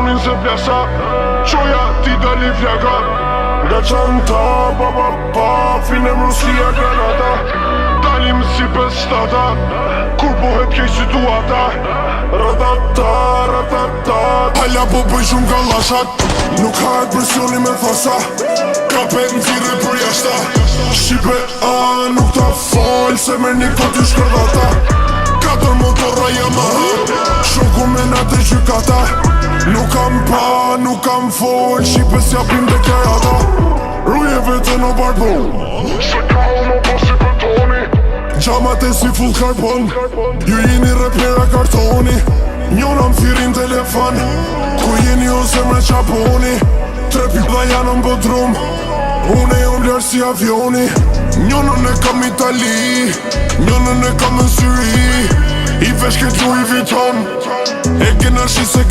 zonin se plesa Qoja ti dali flaka Nga qanta, finem Rusia, Granada Dalim si pes stata Kur bohet kej situata Ratata Hala po bëj shumë gallashat Nuk hajt presioni me thasa Kapet në tire për jashta Shqipe nuk ta fol Se me një koti shkërdata 4 motorra Yamaha Shoku me natë gjykata Nuk kam fol Shqipe s'japim deklarata Ruje vetën o barbon Se ka uno po si betoni Gjamat e si full karbon Ju jeni repera kartoni Njona m'thirin telefon Ku jeni o zemre qaponi Trepi dha janë në bodrum Une jom ljarë si avioni Njonën e kam Itali Njonën e kam në Syri I vesh këtë Louis Vuitton E kena shi se